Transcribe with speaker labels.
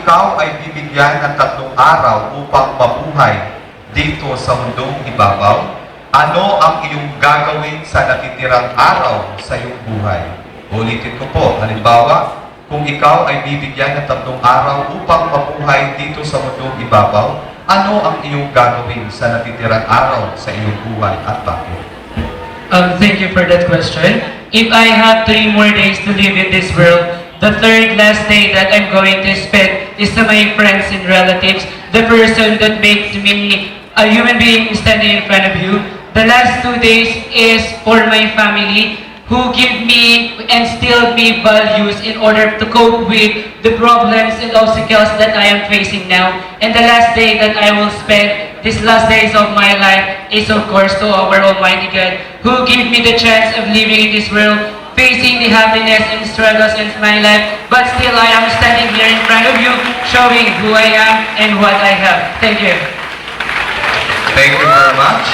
Speaker 1: ikaw ay bibigyan ng 3 araw upang mabuhay dito sa mundong ibabaw, ano ang iyong gagawin sa natitirang araw sa iyong buhay? Ulitin ko po, halimbawa, kung ikaw ay bibigyan ng 3 araw upang mabuhay dito sa mundong ibabaw, ano ang iyong gagawin sa natitirang araw sa iyong buhay at bakit?
Speaker 2: Thank you for that question. If I have 3 more days to live in this world, the third last day that I'm going to spend is to my friends and relatives, the person that makes me a human being standing in front of you. The last 2 days is for my family, who give me and still me values in order to cope with the problems and obstacles that I am facing now. And the last day that I will spend, these last days of my life, is of course to our Almighty God, who give me the chance of living in this world, facing the happiness and struggles in my life, but still I am standing here in front of you, showing who I am and what I have. Thank you.
Speaker 1: Thank you very much.